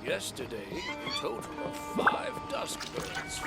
Yesterday, a total of 5 dusk birds.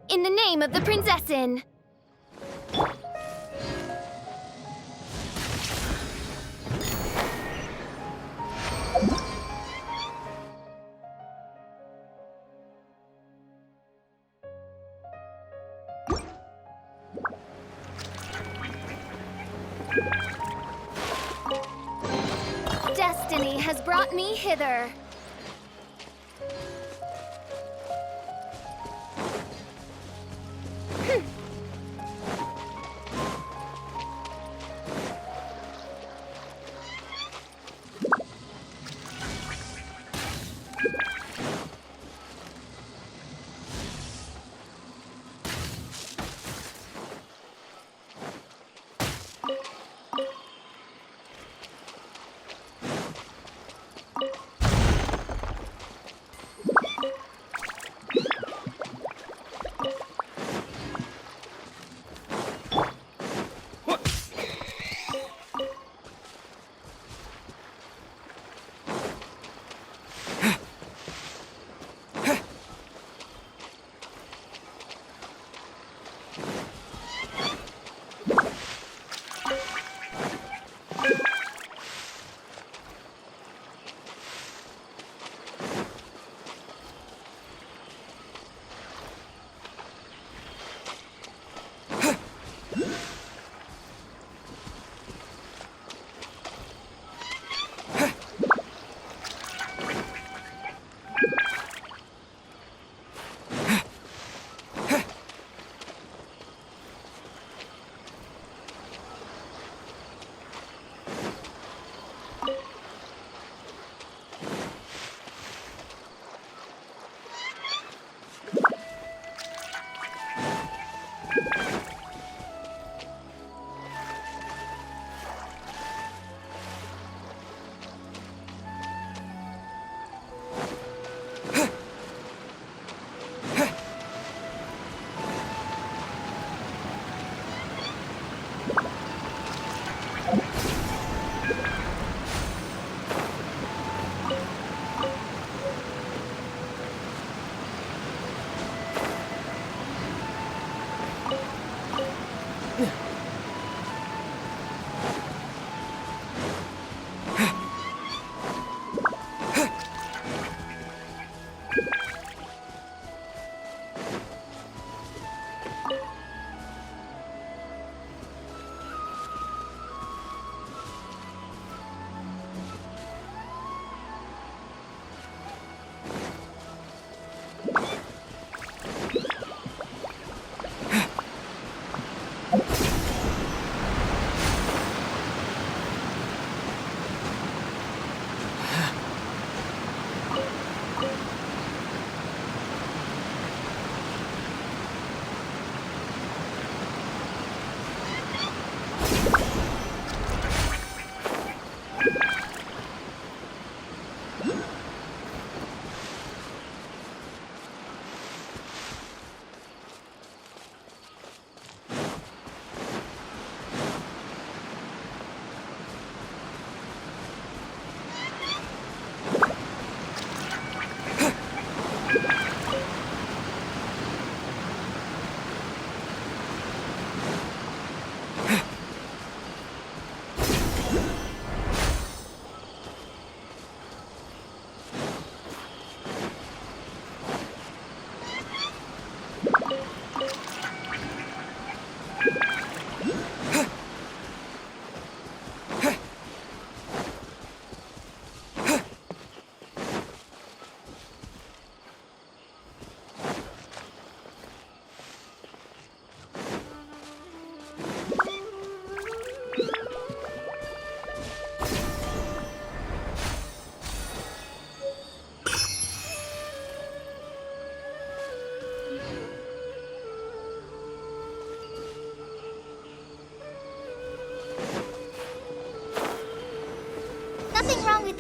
In the name of the Prinzessin! Destiny has brought me hither.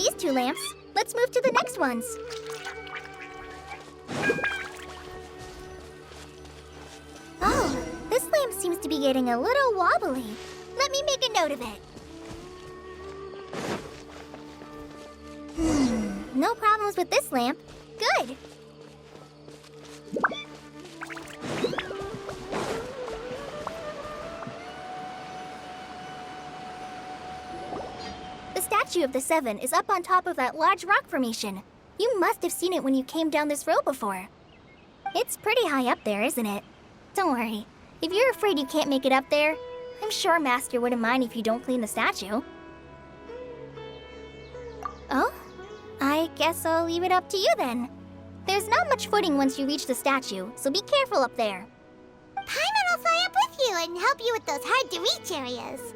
these 2 lamps. Let's move to the next ones. Oh, this lamp seems to be getting a little wobbly. Let me make a note of it. No problems with this lamp. Good. The statue of the 7 is up on top of that large rock formation. You must have seen it when you came down this road before. It's pretty high up there, isn't it? Don't worry. If you're afraid you can't make it up there, I'm sure Master wouldn't mind if you don't clean the statue. Oh? I guess I'll leave it up to you then. There's not much footing once you reach the statue, so be careful up there. Paimon will fly up with you and help you with those hard-to-reach areas.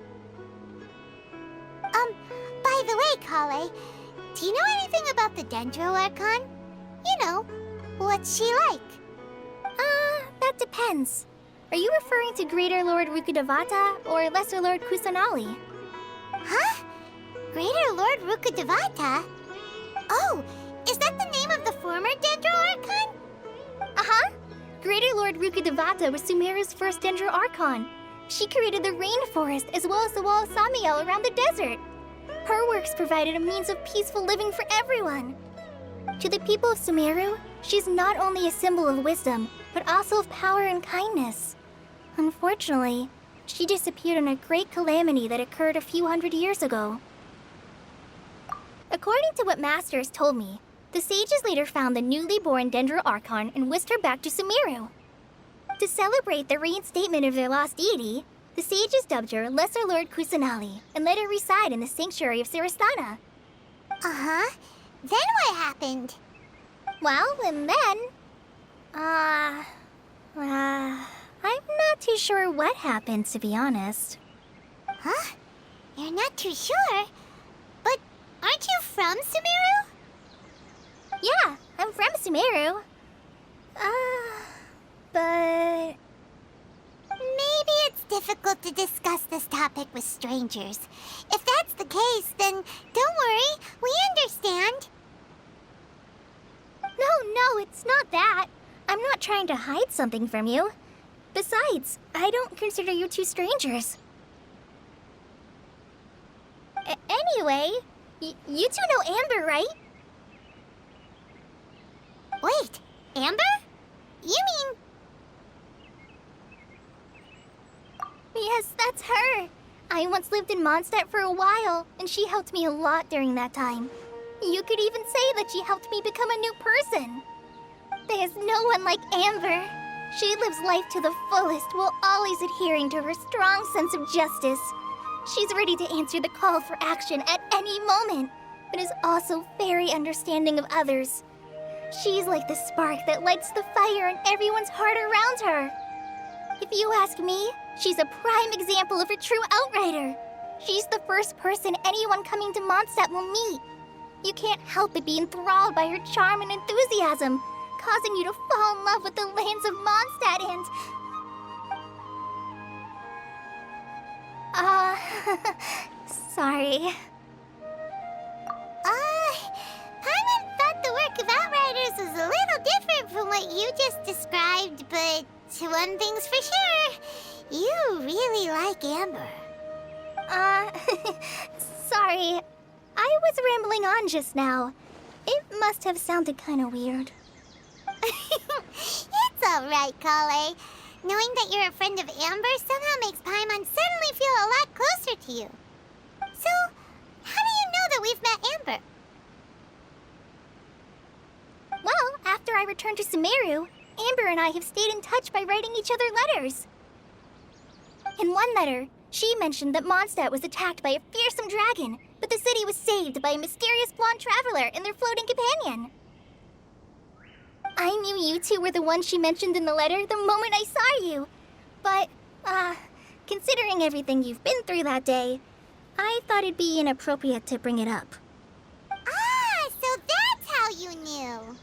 By the way, Kale, do you know anything about the Dendro Archon? You know, what's she like? That depends. Are you referring to Greater Lord Rukkhadevata or Lesser Lord Kusanali? Huh? Greater Lord Rukkhadevata? Oh, is that the name of the former Dendro Archon? Uh-huh. Greater Lord Rukkhadevata was Sumeru's first Dendro Archon. She created the rainforest as well as the wall of Samiel around the desert. Her works provided a means of peaceful living for everyone. To the people of Sumeru, she's not only a symbol of wisdom, but also of power and kindness. Unfortunately, she disappeared in a great calamity that occurred a few hundred years ago. According to what Master has told me, the sages later found the newly born Dendro Archon and whisked her back to Sumeru. To celebrate the reinstatement of their lost deity, the sages dubbed her Lesser Lord Kusanali and let her reside in the sanctuary of Sarasthana. Uh-huh. Then what happened? Well, and then... I'm not too sure what happened, to be honest. Huh? You're not too sure? But aren't you from Sumeru? Yeah, I'm from Sumeru. But... Maybe it's difficult to discuss this topic with strangers. If that's the case, then don't worry, we understand. No, it's not that. I'm not trying to hide something from you. Besides, I don't consider you two strangers. Anyway, you two know Amber, right? Wait, Amber? You mean... Yes, that's her. I once lived in Mondstadt for a while, and she helped me a lot during that time. You could even say that she helped me become a new person. There's no one like Amber. She lives life to the fullest while always adhering to her strong sense of justice. She's ready to answer the call for action at any moment, but is also very understanding of others. She's like the spark that lights the fire in everyone's heart around her. If you ask me, she's a prime example of a true outrider. She's the first person anyone coming to Mondstadt will meet. You can't help but be enthralled by her charm and enthusiasm, causing you to fall in love with the lands of Mondstadt and... sorry. Paimon thought the work of Outriders was a little different from what you just described, but one thing's for sure, you really like Amber. Sorry. I was rambling on just now. It must have sounded kind of weird. It's alright, Kale. Knowing that you're a friend of Amber somehow makes Paimon suddenly feel a lot closer to you. So, how do you know that we've met Amber? Well, after I returned to Sumeru, Amber and I have stayed in touch by writing each other letters. In one letter, she mentioned that Mondstadt was attacked by a fearsome dragon, but the city was saved by a mysterious blonde traveler and their floating companion. I knew you two were the ones she mentioned in the letter the moment I saw you. But, considering everything you've been through that day, I thought it'd be inappropriate to bring it up. So that's how you knew.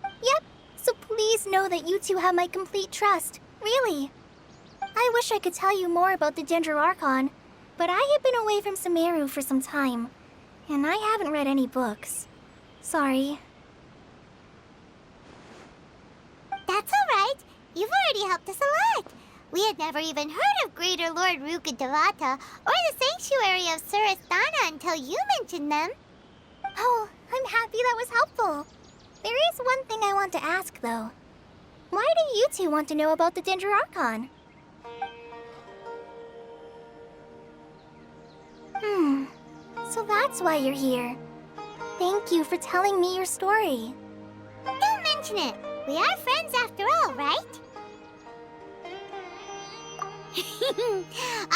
Yep, so please know that you two have my complete trust, really. I wish I could tell you more about the Dendro Archon, but I had been away from Sumeru for some time. And I haven't read any books. Sorry. That's alright. You've already helped us a lot. We had never even heard of Greater Lord Rukkhadevata or the Sanctuary of Surasthana until you mentioned them. Oh, I'm happy that was helpful. There is one thing I want to ask, though. Why do you two want to know about the Danger Archon? So that's why you're here. Thank you for telling me your story. Don't mention it. We are friends after all, right?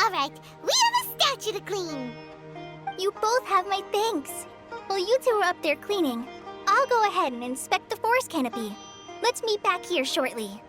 Alright, we have a statue to clean. You both have my thanks. While you two are up there cleaning, I'll go ahead and inspect the forest canopy. Let's meet back here shortly.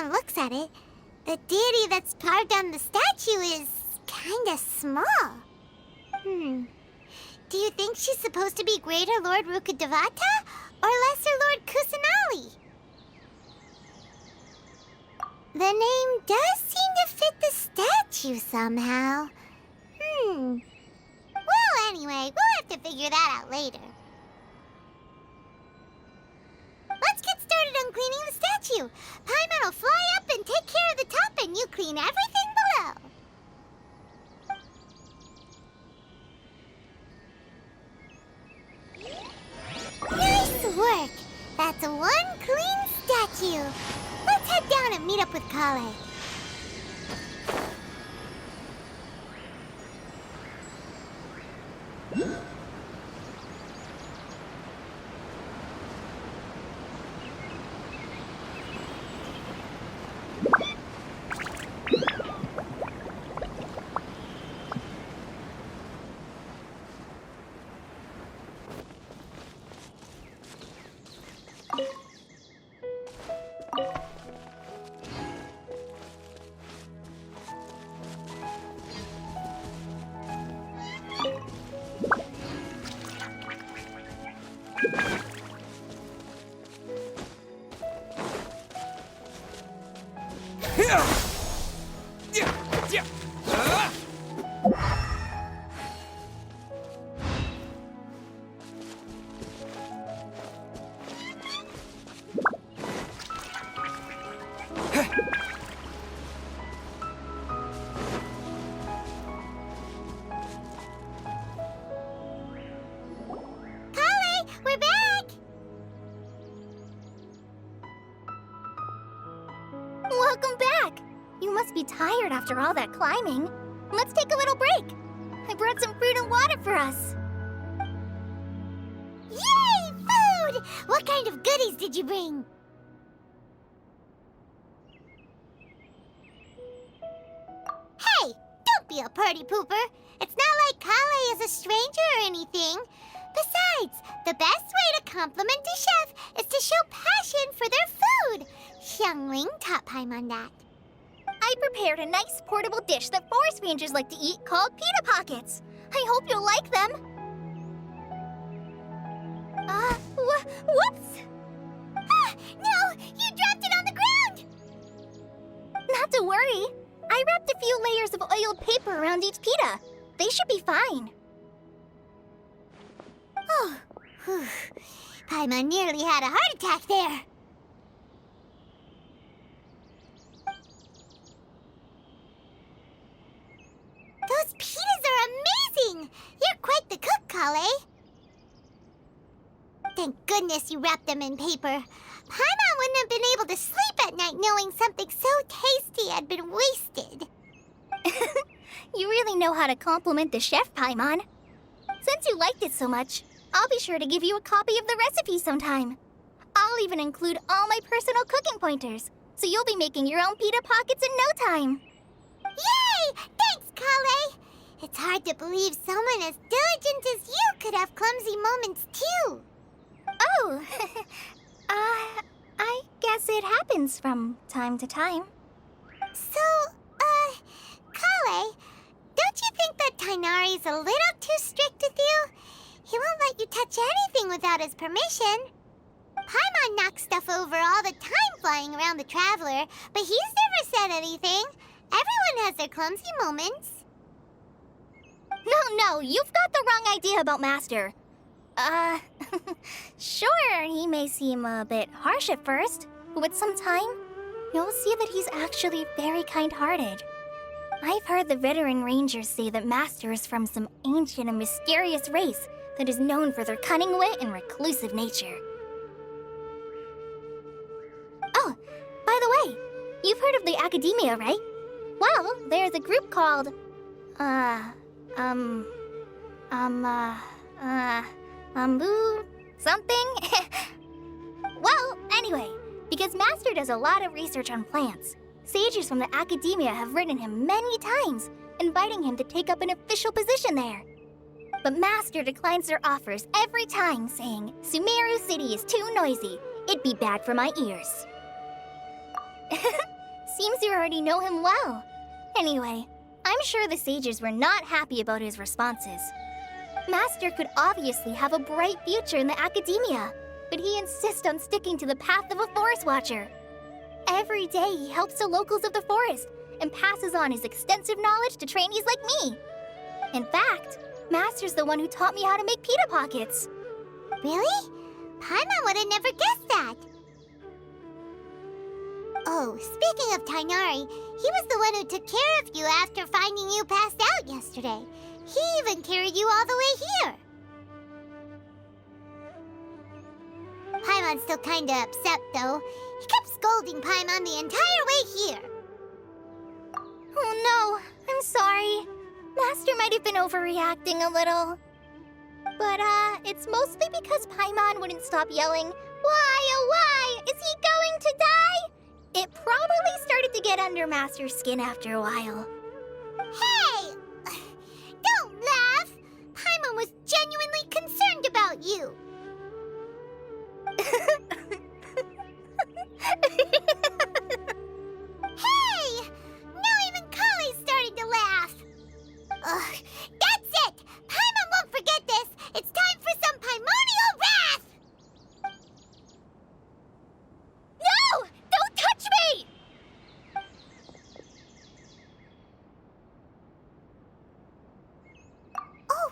Looks at it, the deity that's carved on the statue is kinda small. Do you think she's supposed to be Greater Lord Rukkhadevata or Lesser Lord Kusanali? The name does seem to fit the statue somehow. Well, anyway, we'll have to figure that out later. Let's get started on cleaning the statue. Paimon will fly up and take care of the top, and you clean everything below. Nice work! That's one clean statue. Let's head down and meet up with Kale. Welcome back! You must be tired after all that climbing. Let's take a little break. I brought some fruit and water for us. Yay! Food! What kind of goodies did you bring? Hey! Don't be a party pooper. It's not like Kale is a stranger or anything. Besides, the best way to compliment a chef is to show passion for their food. Xiangling taught Paimon that. I prepared a nice portable dish that forest rangers like to eat called pita pockets. I hope you'll like them. Whoops! Ah, no! You dropped it on the ground! Not to worry. I wrapped a few layers of oiled paper around each pita. They should be fine. Oh, whew. Paimon nearly had a heart attack there. Those pitas are amazing! You're quite the cook, Kale. Thank goodness you wrapped them in paper. Paimon wouldn't have been able to sleep at night knowing something so tasty had been wasted. You really know how to compliment the chef, Paimon. Since you liked it so much, I'll be sure to give you a copy of the recipe sometime. I'll even include all my personal cooking pointers, So you'll be making your own pita pockets in no time. Yay! Thanks, Kale! It's hard to believe someone as diligent as you could have clumsy moments, too. Oh, I guess it happens from time to time. So, Kale, don't you think that Tainari's a little too strict with you? He won't let you touch anything without his permission. Paimon knocks stuff over all the time flying around the Traveler, but he's never said anything. Everyone has their clumsy moments. No, you've got the wrong idea about Master. Sure, he may seem a bit harsh at first, but with some time, you'll see that he's actually very kind-hearted. I've heard the veteran rangers say that Master is from some ancient and mysterious race that is known for their cunning wit and reclusive nature. Oh, by the way, you've heard of the Academia, right? Well, there's a group called, something? Well, anyway, because Master does a lot of research on plants, sages from the Academia have written him many times, inviting him to take up an official position there. But Master declines their offers every time, saying, Sumeru City is too noisy. It'd be bad for my ears. Seems you already know him well. Anyway, I'm sure the sages were not happy about his responses. Master could obviously have a bright future in the Academia, but he insists on sticking to the path of a forest watcher. Every day he helps the locals of the forest and passes on his extensive knowledge to trainees like me. In fact, Master's the one who taught me how to make pita pockets. Really? Paimon would have never guessed that. Oh, speaking of Tainari, he was the one who took care of you after finding you passed out yesterday. He even carried you all the way here. Paimon's still kinda upset, though. He kept scolding Paimon the entire way here. Oh no, I'm sorry. Master might have been overreacting a little. But, it's mostly because Paimon wouldn't stop yelling, Why, oh why, is he going to die? It probably started to get under Master's skin after a while. Hey! Don't laugh! Paimon was genuinely concerned about you. Hey! Now even Kale's starting to laugh. Ugh, that's it! Paimon won't forget this! It's time for some primordial wrath! No! Don't touch me! Oh,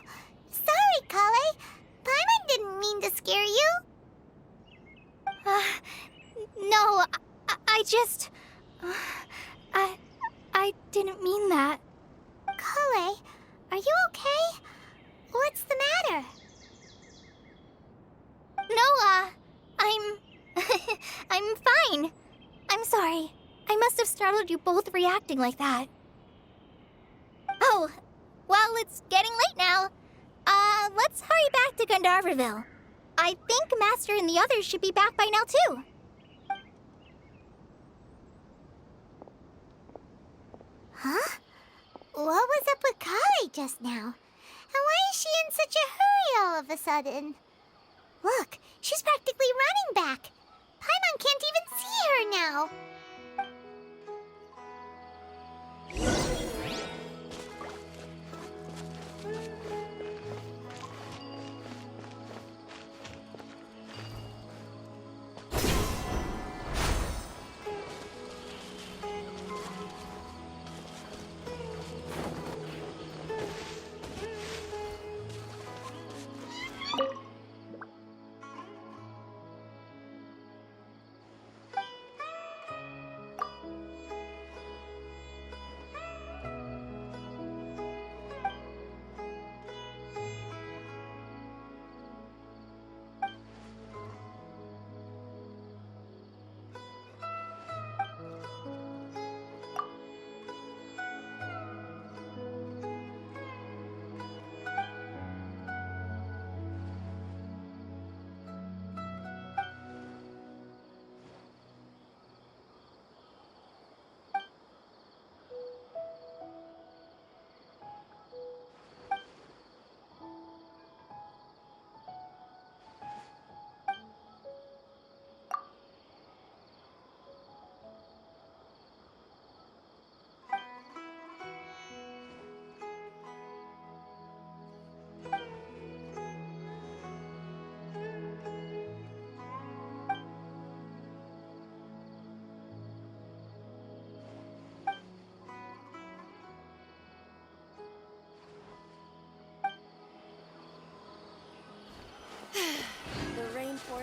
sorry, Kale. Paimon didn't mean to scare you. No, I just... I didn't mean that. Kale, are you okay? What's the matter? No, I'm fine. I'm sorry. I must have startled you both reacting like that. Oh, well, it's getting late now. Let's hurry back to Gandharville. I think Master and the others should be back by now, too. Huh? What was up with Kale just now? And why is she in such a hurry all of a sudden? Look, she's practically running back. Paimon can't even see her now.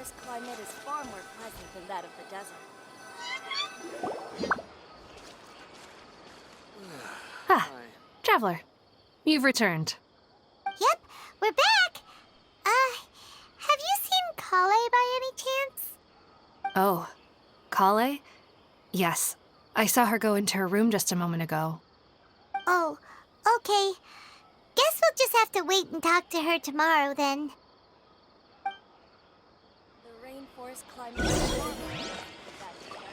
rainforest climate is far more pleasant than that of the desert. Ah, Traveler. You've returned. Yep, we're back. Have you seen Kale by any chance? Oh, Kale? Yes. I saw her go into her room just a moment ago. Oh, okay. Guess we'll just have to wait and talk to her tomorrow then. The rainforest climate is far more pleasant than that of the desert.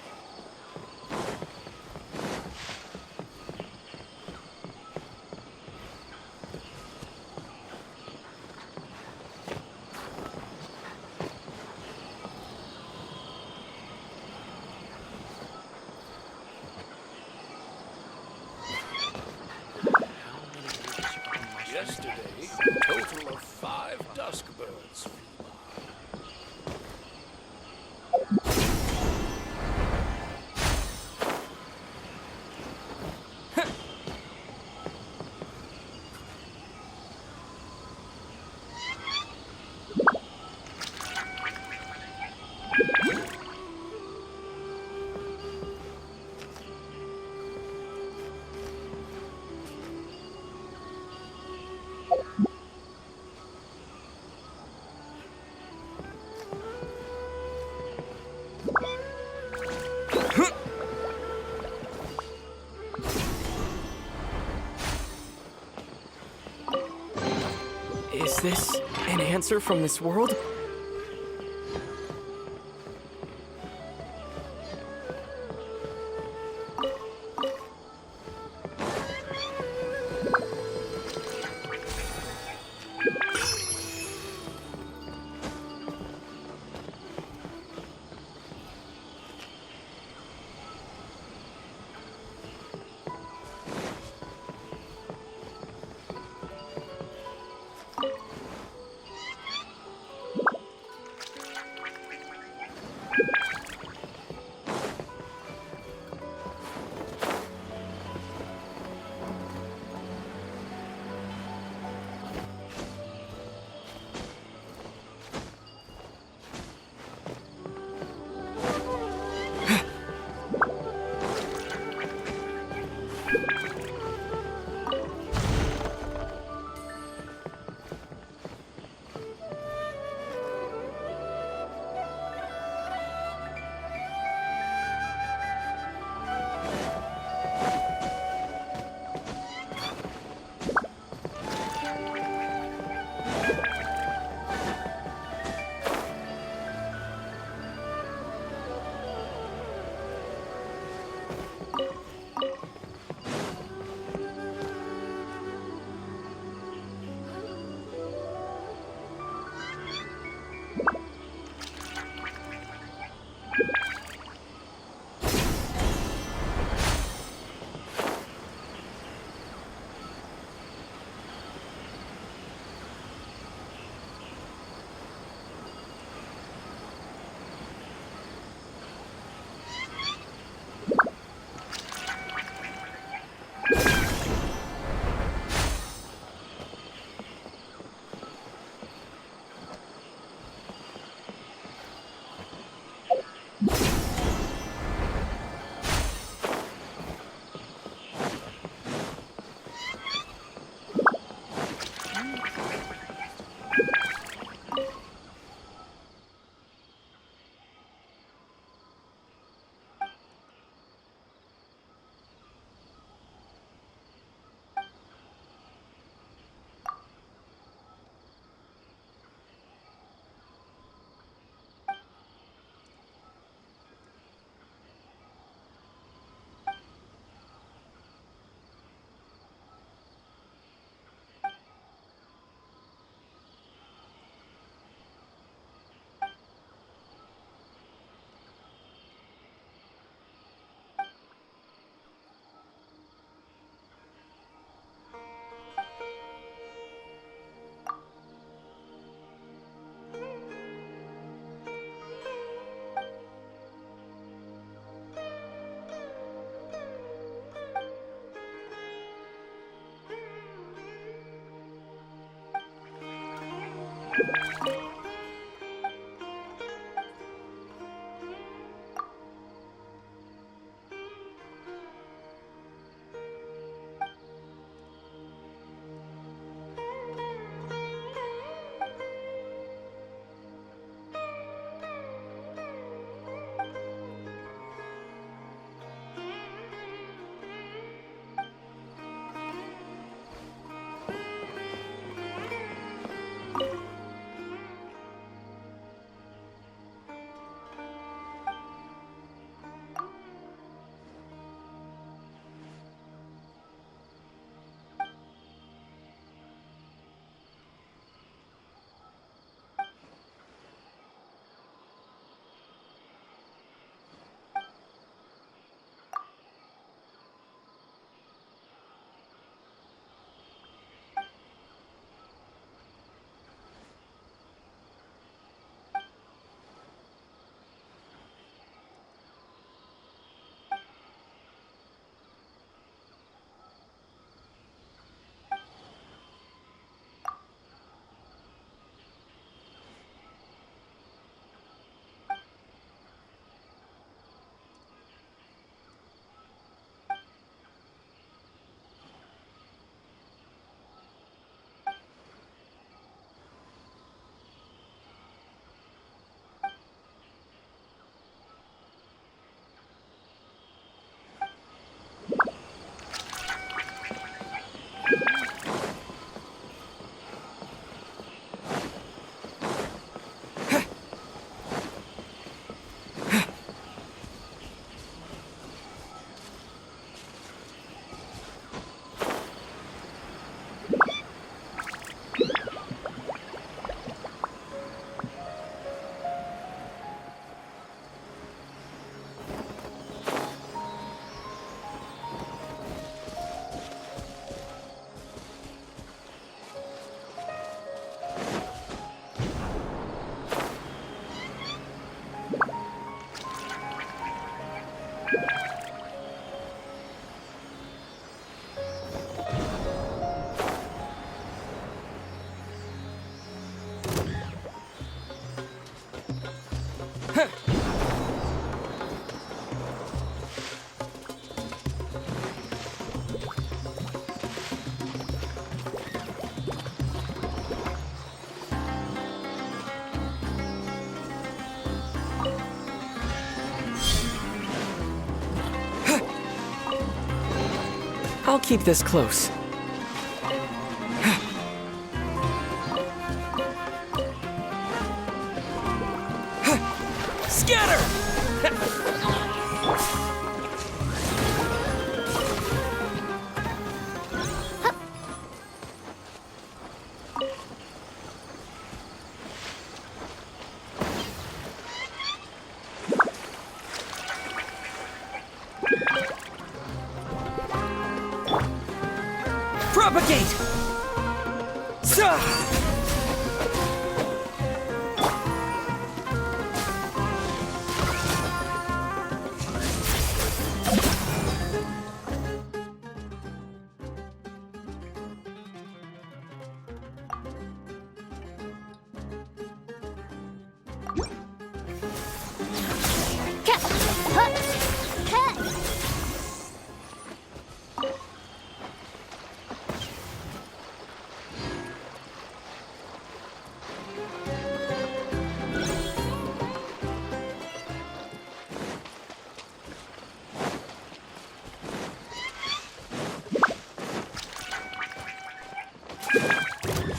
Yesterday, a total of 5 dusk birds flew by. Is this an answer from this world? I'll keep this close. Scatter! Propagate!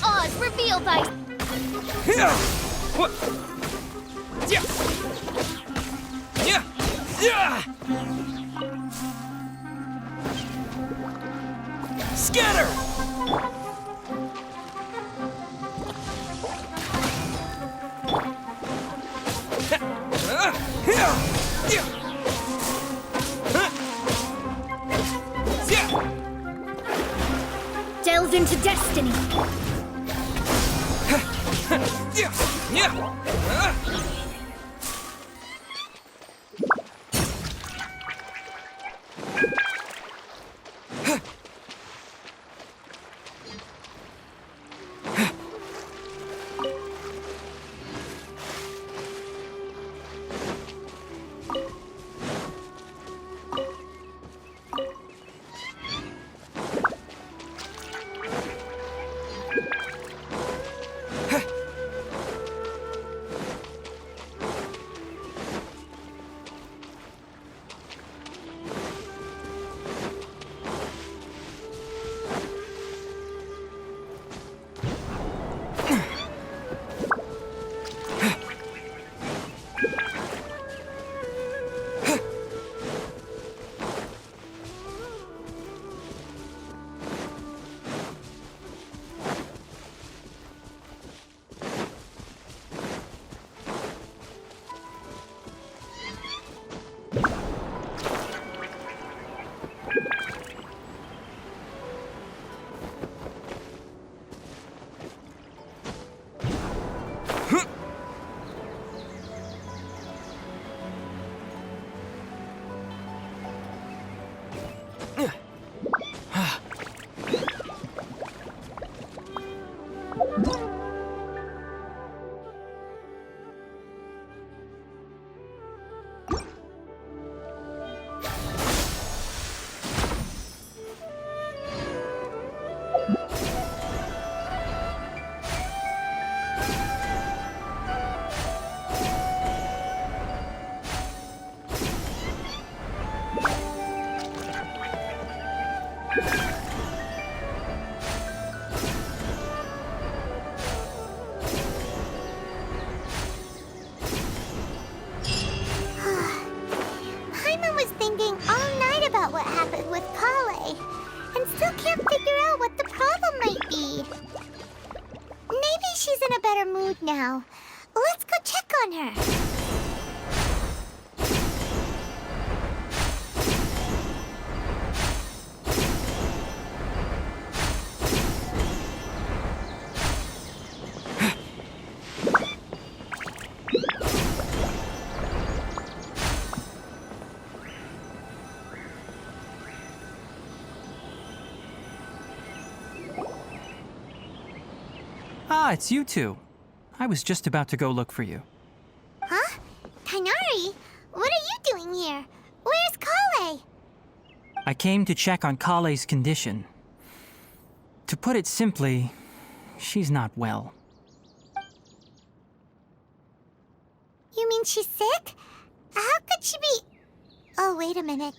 Oz, reveal thy... Scatter! Delve into destiny. What happened with Kale, and still can't figure out what the problem might be. Maybe she's in a better mood now. Let's go check on her. Ah, it's you two. I was just about to go look for you. Huh? Tighnari, what are you doing here? Where's Kale? I came to check on Kale's condition. To put it simply, she's not well. You mean she's sick? How could she be... Oh, wait a minute.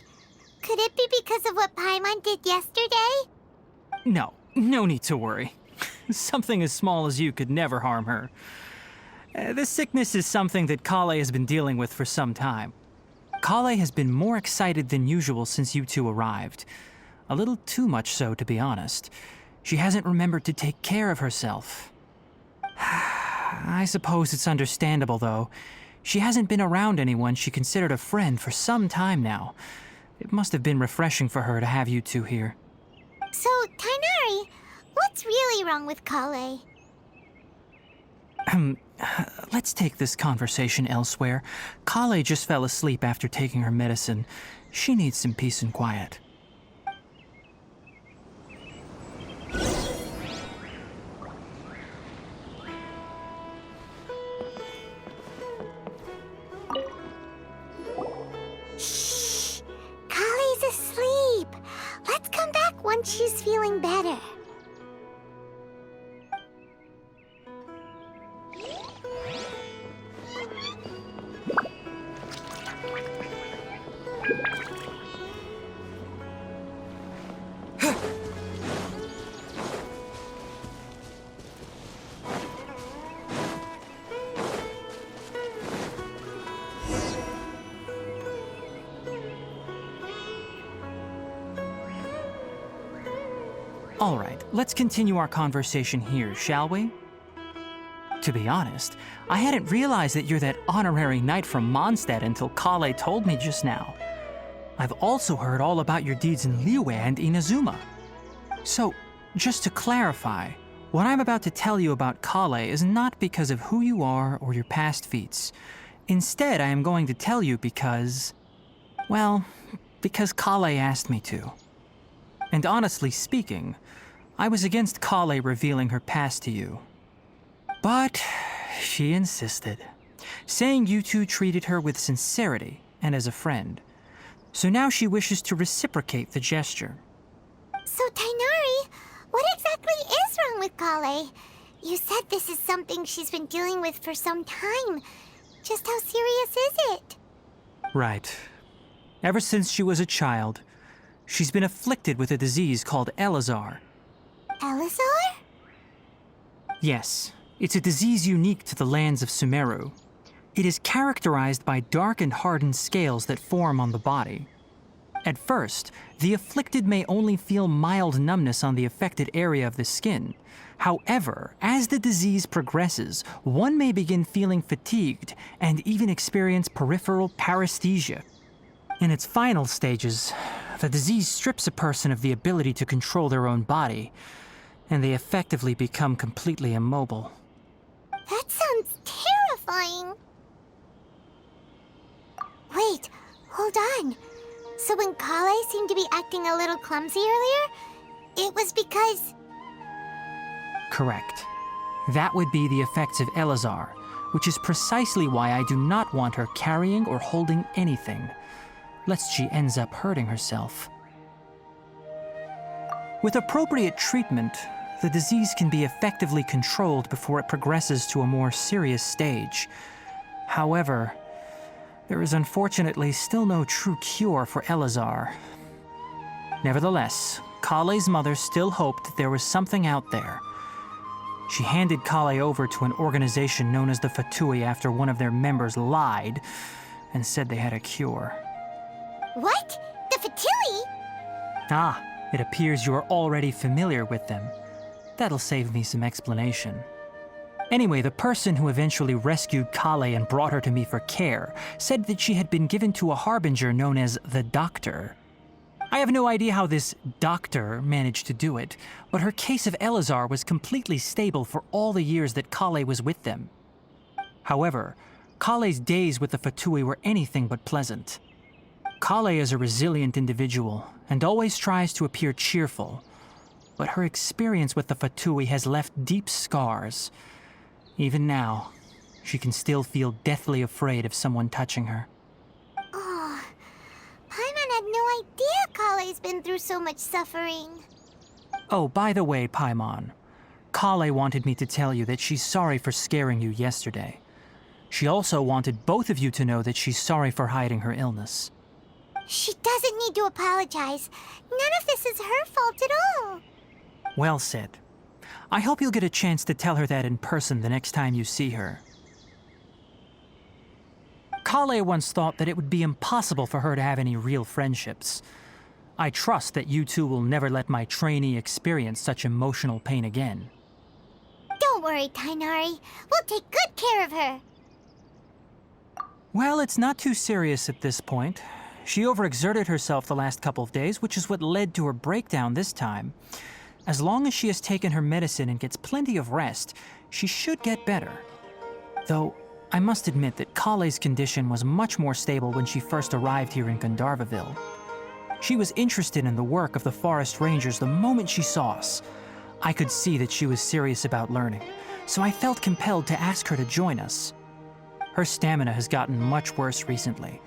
Could it be because of what Paimon did yesterday? No need to worry. Something as small as you could never harm her. This sickness is something that Kale has been dealing with for some time. Kale has been more excited than usual since you two arrived. A little too much so, to be honest. She hasn't remembered to take care of herself. I suppose it's understandable, though. She hasn't been around anyone she considered a friend for some time now. It must have been refreshing for her to have you two here. So, Tighnari, what's really wrong with Kale? Let's take this conversation elsewhere. Kale just fell asleep after taking her medicine. She needs some peace and quiet. Shh! Kale's asleep. Let's come back once she's feeling better. All right, let's continue our conversation here, shall we? To be honest, I hadn't realized that you're that honorary knight from Mondstadt until Kale told me just now. I've also heard all about your deeds in Liyue and Inazuma. So, just to clarify, what I'm about to tell you about Kale is not because of who you are or your past feats. Instead, I am going to tell you because... well, because Kale asked me to. And honestly speaking, I was against Kale revealing her past to you. But she insisted, saying you two treated her with sincerity and as a friend. So now she wishes to reciprocate the gesture. So, Tighnari, what exactly is wrong with Kale? You said this is something she's been dealing with for some time. Just how serious is it? Right. Ever since she was a child, she's been afflicted with a disease called Elazar. Elazar? Yes, it's a disease unique to the lands of Sumeru. It is characterized by dark and hardened scales that form on the body. At first, the afflicted may only feel mild numbness on the affected area of the skin. However, as the disease progresses, one may begin feeling fatigued and even experience peripheral paresthesia. In its final stages, the disease strips a person of the ability to control their own body, and they effectively become completely immobile. That sounds terrifying. Wait, hold on. So when Kale seemed to be acting a little clumsy earlier, it was because... Correct. That would be the effects of Elazar, which is precisely why I do not want her carrying or holding anything, lest she ends up hurting herself. With appropriate treatment, the disease can be effectively controlled before it progresses to a more serious stage. However, there is unfortunately still no true cure for Elazar. Nevertheless, Kale's mother still hoped that there was something out there. She handed Kale over to an organization known as the Fatui after one of their members lied and said they had a cure. What? The Fatui? Ah, it appears you are already familiar with them. That'll save me some explanation. Anyway, the person who eventually rescued Kale and brought her to me for care said that she had been given to a harbinger known as the Doctor. I have no idea how this doctor managed to do it, but her case of Elazar was completely stable for all the years that Kale was with them. However, Kale's days with the Fatui were anything but pleasant. Kale is a resilient individual and always tries to appear cheerful. but her experience with the Fatui has left deep scars. Even now, she can still feel deathly afraid of someone touching her. Oh, Paimon had no idea Kale's been through so much suffering. Oh, by the way, Paimon, Kale wanted me to tell you that she's sorry for scaring you yesterday. She also wanted both of you to know that she's sorry for hiding her illness. She doesn't need to apologize. None of this is her fault at all. Well said. I hope you'll get a chance to tell her that in person the next time you see her. Kale once thought that it would be impossible for her to have any real friendships. I trust that you two will never let my trainee experience such emotional pain again. Don't worry, Tainari. We'll take good care of her. Well, it's not too serious at this point. She overexerted herself the last couple of days, which is what led to her breakdown this time. As long as she has taken her medicine and gets plenty of rest, she should get better. Though, I must admit that Kale's condition was much more stable when she first arrived here in Gandharvaville. She was interested in the work of the forest rangers the moment she saw us. I could see that she was serious about learning, so I felt compelled to ask her to join us. Her stamina has gotten much worse recently.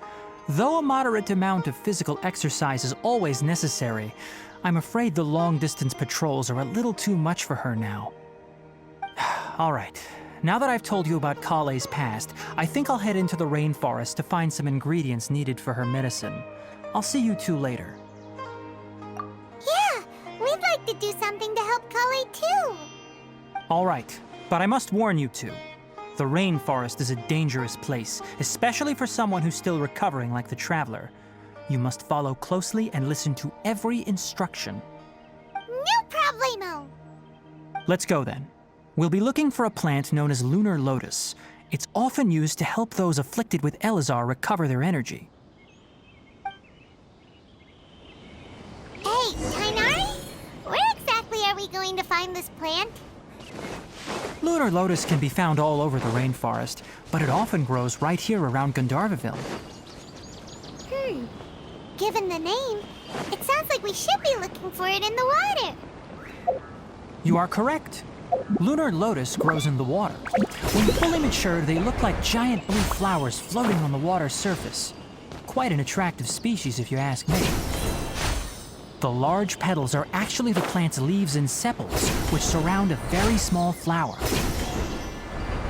Though a moderate amount of physical exercise is always necessary, I'm afraid the long-distance patrols are a little too much for her now. All right, now that I've told you about Kale's past, I think I'll head into the rainforest to find some ingredients needed for her medicine. I'll see you two later. Yeah, we'd like to do something to help Kale too. All right, but I must warn you two. The rainforest is a dangerous place, especially for someone who's still recovering like the Traveler. You must follow closely and listen to every instruction. No problemo. Let's go then. We'll be looking for a plant known as lunar lotus. It's often used to help those afflicted with Elazar recover their energy. Hey, Tainari? Where exactly are we going to find this plant? Lunar lotus can be found all over the rainforest, but it often grows right here around Gandharvaville. Given the name, it sounds like we should be looking for it in the water. You are correct. Lunar lotus grows in the water. When fully matured, they look like giant blue flowers floating on the water's surface. Quite an attractive species, if you ask me. The large petals are actually the plant's leaves and sepals, which surround a very small flower.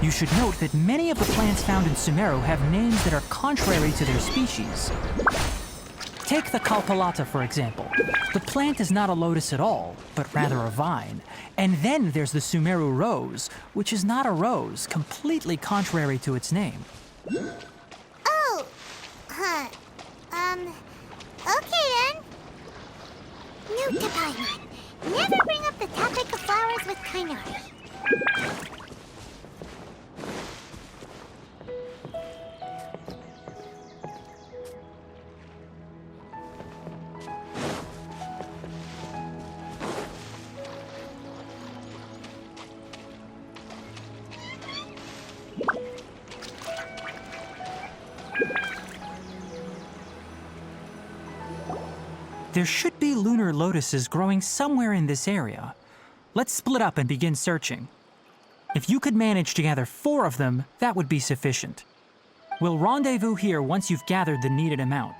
You should note that many of the plants found in Sumeru have names that are contrary to their species. Take the Kalpalata, for example. The plant is not a lotus at all, but rather a vine. And then there's the Sumeru rose, which is not a rose, completely contrary to its name. Oh, okay then. Note to Paimon. Never bring up the topic of flowers with Tainari. There should be lunar lotuses growing somewhere in this area. Let's split up and begin searching. If you could manage to gather 4 of them, that would be sufficient. We'll rendezvous here once you've gathered the needed amount.